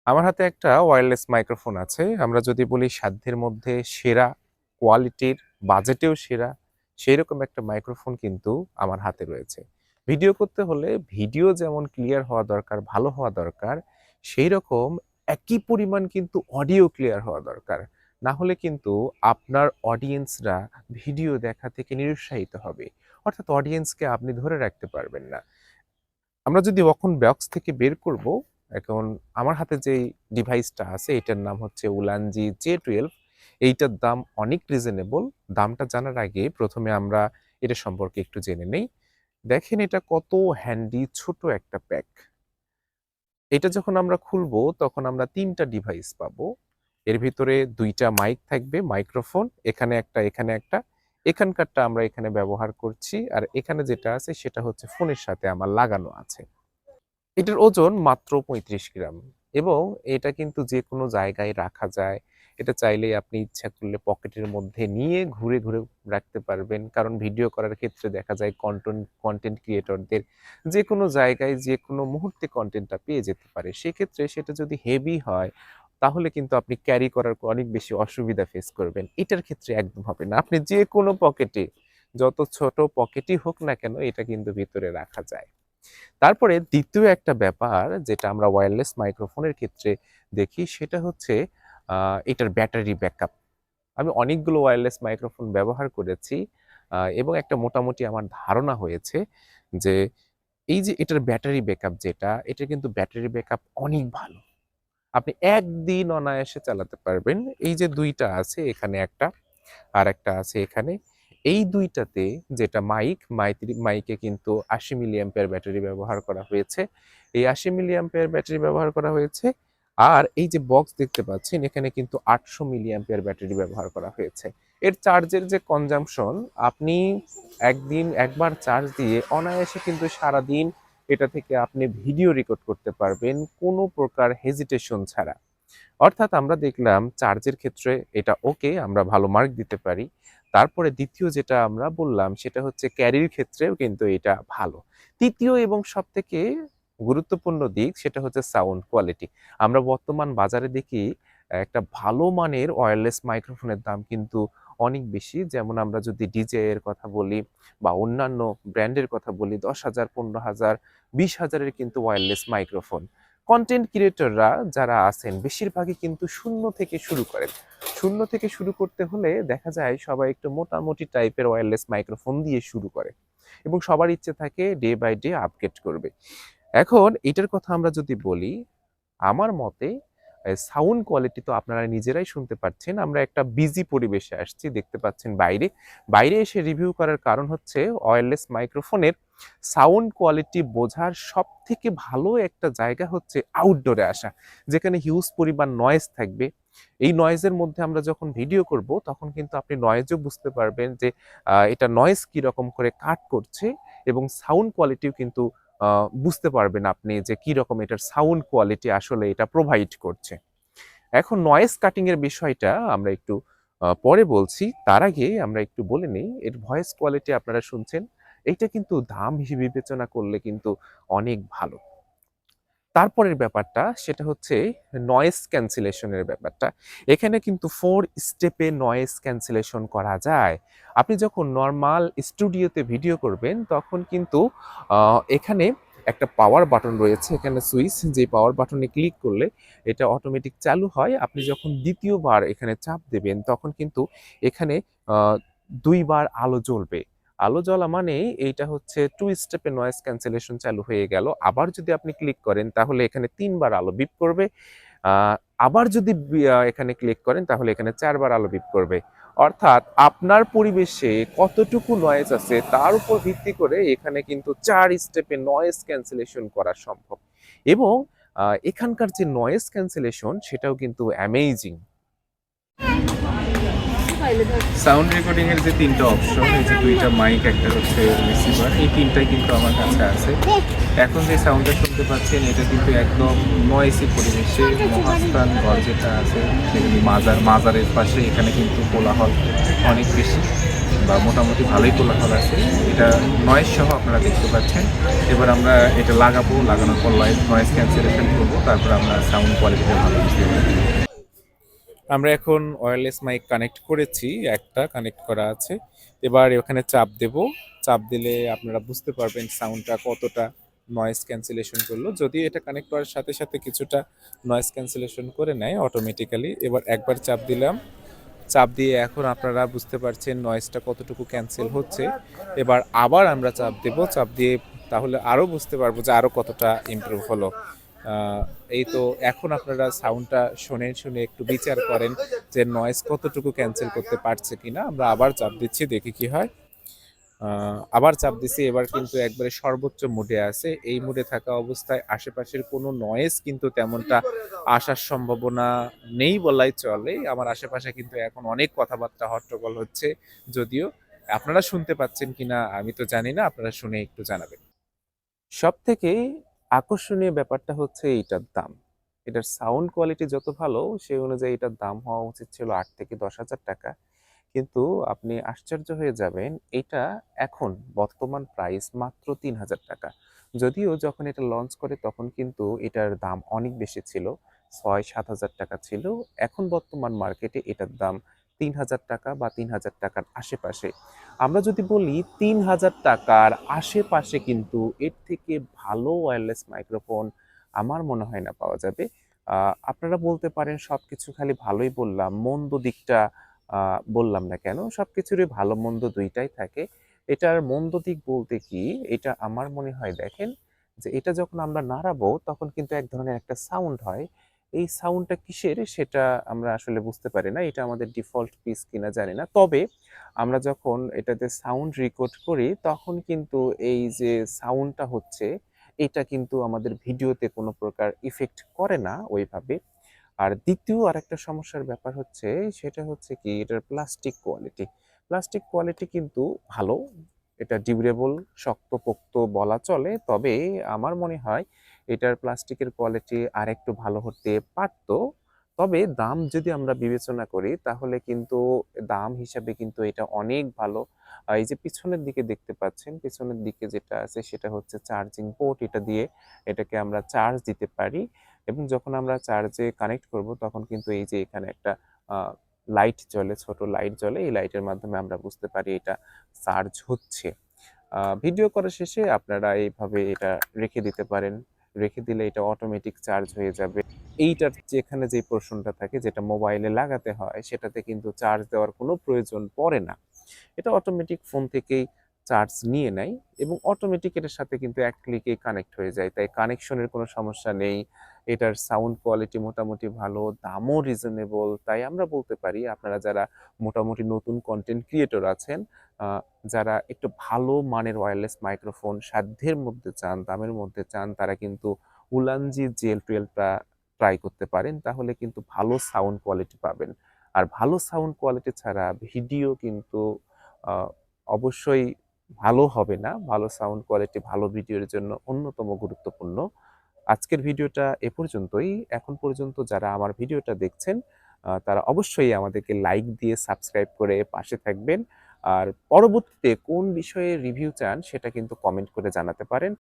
আমার হাতে একটা ওয়্যারলেস মাইক্রোফোন আছে। আমরা যদি বলি সাধ্যের মধ্যে সেরা কোয়ালিটির, বাজেটেও সেরা, সেইরকম একটা মাইক্রোফোন কিন্তু আমার হাতে রয়েছে। ভিডিও করতে হলে ভিডিও যেমন ক্লিয়ার হওয়া দরকার, ভালো হওয়া দরকার, সেইরকম একই পরিমাণ কিন্তু অডিও ক্লিয়ার হওয়া দরকার। না হলে কিন্তু আপনার অডিয়েন্সরা ভিডিও দেখা থেকে নিরুৎসাহিত হবে। অর্থাৎ অডিয়েন্সকে আপনি ধরে রাখতে পারবেন না। আমরা যদি ওয়াকন বক্স থেকে বের করব, এখন আমার হাতে যেই ডিভাইসটা আছে এটার নাম হচ্ছে উলানজি J12। এইটার দাম অনেক রিজনেবল। দামটা জানার আগে ১ম এ আমরা এটা সম্পর্কে একটু জেনে নেই। দেখেন এটা কত হ্যান্ডি ছোট একটা প্যাক। এটা যখন আমরা খুলবো তখন আমরা ৩ টা ডিভাইস পাবো। এর ভিতরে ২ টা মাইক থাকবে, মাইক্রোফোন। এখানে একটা, এখানে একটা। এখানকারটা আমরা এখানে ব্যবহার করছি। আর এখানে যেটা আছে সেটা হচ্ছে ফোনের সাথে আমার লাগানো আছে। এটার ওজন মাত্র ৩৫ গ্রাম এবং এটা কিন্তু যেকোনো জায়গায় রাখা যায়। এটা চাইলেই আপনি ইচ্ছা করলে পকেটের মধ্যে নিয়ে ঘুরে, ঘুরে রাখতে পারবেন। কারণ ভিডিও করার ক্ষেত্রে দেখা যায় কনটেন্ট ক্রিয়েটরদের যেকোনো জায়গায় যেকোনো মুহূর্তে কনটেন্টটা পেয়ে যেতে পারে। সেক্ষেত্রে সেটা যদি হেভি হয় তাহলে কিন্তু আপনি ক্যারি করার অনেক বেশি অসুবিধা ফেস করবেন। এটার ক্ষেত্রে একদম হবে না। আপনি যেকোনো পকেটে, যত ছোট পকেটই হোক না কেন এটা কিন্তু ভিতরে রাখা যায়। তারপরে দ্বিতীয় একটা ব্যাপার যেটা আমরা ওয়্যারলেস মাইক্রোফোনের ক্ষেত্রে দেখি সেটা হচ্ছে এটার ব্যাটারি ব্যাকআপ। আমি অনেকগুলো ওয়্যারলেস মাইক্রোফোন ব্যবহার করেছি এবং একটা মোটামুটি আমার ধারণা হয়েছে যে এই যে এটার ব্যাটারি ব্যাকআপ যেটা, এটার কিন্তু ব্যাটারি ব্যাকআপ অনেক ভালো। আপনি একদিন অনায়াসে চালাতে পারবেন। এই যে ২ টা আছে এখানে একটা, আরেকটা আছে এখানে। এই ২ টাতে যেটা মাইকে কিন্তু ৮০ মিলিঅ্যাম্পিয়ার ব্যাটারি ব্যবহার করা হয়েছে। এই ৮০ মিলিঅ্যাম্পিয়ার ব্যাটারি ব্যবহার করা হয়েছে। আর এই যে বক্স দেখতে পাচ্ছেন এখানে কিন্তু ৮০০ মিলিঅ্যাম্পিয়ার ব্যাটারি ব্যবহার করা হয়েছে। এর চার্জের যে কনজাম্পশন আপনি একদিন একবার চার্জ দিয়ে অনায়াসে কিন্তু সারাদিন এটা থেকে আপনি ভিডিও রেকর্ড করতে পারবেন কোনো প্রকার হেজিটেশন ছাড়া। অর্থাৎ আমরা দেখলাম চার্জের ক্ষেত্রে এটা ওকে, আমরা ভালো মার্ক দিতে পারি। তারপরে দ্বিতীয় যেটা আমরা বললাম সেটা হচ্ছে ক্যারির ক্ষেত্রেও কিন্তু এটা ভালো। তৃতীয় এবং সবথেকে গুরুত্বপূর্ণ দিক সেটা হচ্ছে সাউন্ড কোয়ালিটি। আমরা বর্তমান বাজারে দেখি একটা ভালো মানের ওয়্যারলেস মাইক্রোফোনের দাম কিন্তু অনেক বেশি। যেমন আমরা যদি DJI এর কথা বলি বা অন্যান্য ব্র্যান্ডের কথা বলি ১০,০০০, ১৫,০০০, ২০,০০০ এর কিন্তু ওয়্যারলেস মাইক্রোফোন। কনটেন্ট ক্রিয়েটররা যারা আছেন বেশিরভাগই কিন্তু শূন্য থেকে শুরু করেন। শূন্য থেকে শুরু করতে হলে দেখা যায় সবাই একটু মোটামুটি টাইপের ওয়্যারলেস মাইক্রোফোন দিয়ে শুরু করে এবং সবার ইচ্ছে থাকে ডে বাই ডে আপগ্রেড করবে। এখন এটার কথা আমরা যদি বলি, আমার মতে সাউন্ড কোয়ালিটি তো আপনারা নিজেরাই শুনতে পাচ্ছেন। আমরা একটা বিজি পরিবেশে আসছি, দেখতে পাচ্ছেন বাইরে। বাইরে এসে রিভিউ করার কারণ হচ্ছে ওয়্যারলেস মাইক্রোফোনের সাউন্ড কোয়ালিটি বোঝার সবথেকে ভালো একটা জায়গা হচ্ছে আউটডোরে আসা। যেখানে হিউজ পরিমাণ নয়েজ থাকবে। এই নয়েজের মধ্যে আমরা যখন ভিডিও করব তখন কিন্তু আপনি নয়েজও বুঝতে পারবেন যে এটা নয়েজ কিরকম করে কাট করছে এবং সাউন্ড কোয়ালিটিও কিন্তু বুঝতে পারবেন আপনি যে কিরকম এটার সাউন্ড কোয়ালিটি আসলে এটা প্রোভাইড করছে। এখন নয়েজ কাটিং এর বিষয়টা আমরা একটু পরে বলছি। তার আগে আমরা একটু বলে নেই এর ভয়েস কোয়ালিটি আপনারা শুনছেন। এইটা কিন্তু দাম হিসেবে বিবেচনা করলে কিন্তু অনেক ভালো। তারপরের ব্যাপারটা সেটা হচ্ছে নয়েজ ক্যান্সেলেশন এর ব্যাপারটা। এখানে কিন্তু 4 স্টেপে নয়েজ ক্যান্সেলেশন করা যায়। আপনি যখন নরমাল স্টুডিওতে ভিডিও করবেন তখন কিন্তু এখানে একটা পাওয়ার বাটন রয়েছে, এখানে সুইচ, যে পাওয়ার বাটনে ক্লিক করলে এটা অটোমেটিক চালু হয়। আপনি যখন ২য় বার এখানে চাপ দেবেন তখন কিন্তু এখানে আ ২ বার আলো জ্বলবে। আলো জ্বলা মানেই এইটা হচ্ছে 2 স্টেপে নয়েজ ক্যান্সেলেশন চালু হয়ে গেল। আবার যদি আপনি ক্লিক করেন তাহলে এখানে ৩ বার আলো বিপ করবে। আ আবার যদি এখানে ক্লিক করেন তাহলে এখানে ৪ বার আলো বিপ করবে। অর্থাৎ আপনার পরিবেশে কতটুকু নয়েজ আছে তার উপর ভিত্তি করে এখানে কিন্তু ৪ স্টেপে নয়েজ ক্যান্সেলেশন করা সম্ভব। এবং এখানকার যে নয়েজ ক্যান্সেলেশন সেটাও কিন্তু অ্যামেজিং। সাউন্ড রেকর্ডিং এর যে ৩টা অপশন, এই যে ২টা মাইক, একটা হচ্ছে রিসিভার, এই ৩টাই কিন্তু আমার কাছে আছে। এখন যে সাউন্ডটা শুনতে পাচ্ছেন এটা কিন্তু একদম নয়েসি পরিবেশে মহাস্থান ঘর যেটা আছে সেখানে মাজারের পাশে, এখানে কিন্তু কোলাহল অনেক বেশি। বা মোটামুটি ভালোই কোলাহল আছে। এটা নয়েজ সহ আপনারা দেখতে পাচ্ছেন। এবার আমরা এটা লাগাবো, লাগানোর পর নয়েজ ক্যান্সেলেশন করবো, তারপর আমরা সাউন্ড কোয়ালিটিটা ভালো বুঝতে পারবো। আমরা এখন ওয়্যারলেস মাইক কানেক্ট করেছি, একটা কানেক্ট করা আছে। এবার এখানে চাপ দেব, চাপ দিলে আপনারা বুঝতে পারবেন সাউন্ডটা কতটা নয়েজ ক্যান্সেলেশন করলো। যদিও এটা কানেক্ট করার সাথে সাথে কিছুটা নয়েজ ক্যান্সেলেশন করে নেয় অটোমেটিক্যালি। এবার একবার চাপ দিলাম, চাপ দিয়ে এখন আপনারা বুঝতে পারছেন নয়েজটা কতটুকু ক্যান্সেল হচ্ছে। এবার আবার আমরা চাপ দেব, চাপ দিয়ে তাহলে আরও বুঝতে পারবো যে আরও কতটা ইমপ্রুভ হলো। এই তো এখন আপনারা সাউন্ডটা শোনেন, শুনে একটু বিচার করেন যে নয়েজ কতটুকু ক্যান্সেল করতে পারছে কিনা। আমরা আবার চাপ দিচ্ছি, দেখি কি হয়। আবার চাপ দিছি, এবার কিন্তু একবারে সর্বোচ্চ মুডে আছে। এই মুডে থাকা অবস্থায় আশেপাশের কোনো নয়েজ কিন্তু তেমনটা আসার সম্ভাবনা নেই বলাই চলে। আমার আশেপাশে কিন্তু এখন অনেক কথাবার্তা হট্টগোল হচ্ছে, যদিও আপনারা শুনতে পাচ্ছেন কিনা আমি তো জানি না, আপনারা শুনে একটু জানাবেন। সব থেকে আকর্ষণীয় ব্যাপারটা হচ্ছে এইটার দাম। এটার সাউন্ড কোয়ালিটি যত ভালো সেই অনুযায়ী এটার দাম হওয়া উচিত ছিল ৮ থেকে ১০ হাজার টাকা। কিন্তু আপনি আশ্চর্য হয়ে যাবেন, এটা এখন বর্তমান প্রাইস মাত্র ৩ হাজার টাকা। যদিও যখন এটা লঞ্চ করে তখন কিন্তু এটার দাম অনেক বেশি ছিল, ৬-৭ হাজার টাকা ছিল। এখন বর্তমান মার্কেটে এটার দাম ৩ হাজার টাকা বা ৩ হাজার টাকার আশেপাশে। আমরা যদি বলি ৩ হাজার টাকার আশেপাশে কিন্তু এর থেকে ভালো ওয়্যারলেস মাইক্রোফোন আমার মনে হয় না পাওয়া যাবে। আপনারা বলতে পারেন সবকিছু খালি ভালোই বললাম, মন্দ দিকটা বললাম না কেন? সবকিছুরই ভালো মন্দ ২ টাই থাকে। এটার মন্দ দিক বলতে কি, এটা আমার মনে হয় দেখেন যে এটা যখন আমরা নাড়াবো তখন কিন্তু এক ধরনের একটা সাউন্ড হয়। এই সাউন্ডটা কিসের সেটা আমরা আসলে বুঝতে পারি না। এটা আমাদের ডিফল্ট পিস কিনা জানি না। তবে আমরা যখন এটাতে সাউন্ড রেকর্ড করি তখন কিন্তু এই যে সাউন্ডটা হচ্ছে, এটা কিন্তু আমাদের ভিডিওতে কোনো প্রকার ইফেক্ট করে না ওইভাবে। আর দ্বিতীয় আরেকটা সমস্যার ব্যাপার হচ্ছে, সেটা হচ্ছে কি এটার প্লাস্টিক কোয়ালিটি। প্লাস্টিক কোয়ালিটি কিন্তু ভালো। এটা ডিউরেবল, শক্তপোক্ত বলা চলে। তবে আমার মনে হয় এটার প্লাস্টিকের কোয়ালিটি আরেকটু ভালো হতে পারত। তবে দাম যদি আমরা বিবেচনা করি তাহলে কিন্তু দাম হিসাবে কিন্তু এটা অনেক ভালো। এই যে পিছনের দিকে দেখতে পাচ্ছেন, পিছনের দিকে যেটা আছে সেটা হচ্ছে চার্জিং পোর্ট। এটা দিয়ে এটাকে আমরা চার্জ দিতে পারি। এবং যখন আমরা চার্জে কানেক্ট করব তখন কিন্তু এই যে এখানে একটা আ লাইট জ্বলে, ছোট লাইট জ্বলে। এই লাইটের মাধ্যমে আমরা বুঝতে পারি এটা চার্জ হচ্ছে। ভিডিও করা শেষে আপনারা এইভাবে এটা রেখে দিতে পারেন। রেখে দিলে এটা অটোমেটিক চার্জ হয়ে যাবে। এইটার যেখানে যে পোরশনটা থাকে যেটা মোবাইলে লাগাতে হয় সেটাতে কিন্তু চার্জ দেওয়ার কোনো প্রয়োজন পড়ে না। এটা অটোমেটিক ফোন থেকেই চার্জ নিয়ে নেয় এবং অটোমেটিক এটার সাথে কিন্তু এক ক্লিকেই কানেক্ট হয়ে যায়। তাই কানেকশনের কোনো সমস্যা নেই। এটার সাউন্ড কোয়ালিটি মোটামুটি ভালো, দামও রিজনেবল। তাই আমরা বলতে পারি আপনারা যারা মোটামুটি নতুন কনটেন্ট ক্রিয়েটর আছেন, আ যারা একটু ভালো মানের ওয়্যারলেস মাইক্রোফোন সাধ্যের মধ্যে চান, দামের মধ্যে চান, তারা কিন্তু উলানজি JL-12 টা ট্রাই করতে পারেন। তাহলে কিন্তু ভালো সাউন্ড কোয়ালিটি পাবেন। আর ভালো সাউন্ড কোয়ালিটি ছাড়া ভিডিও কিন্তু আ অবশ্যই ভালো হবে না। ভালো সাউন্ড কোয়ালিটি ভালো ভিডিওর জন্য অন্যতম গুরুত্বপূর্ণ। আজকের ভিডিওটা এ পর্যন্তই। এখন পর্যন্ত যারা আমার ভিডিওটা দেখছেন, তারা অবশ্যই আমাদেরকে লাইক দিয়ে সাবস্ক্রাইব করে পাশে থাকবেন। আর পরবর্তীতে কোন বিষয়ে রিভিউ চান সেটা কিন্তু কমেন্ট করে জানাতে পারেন।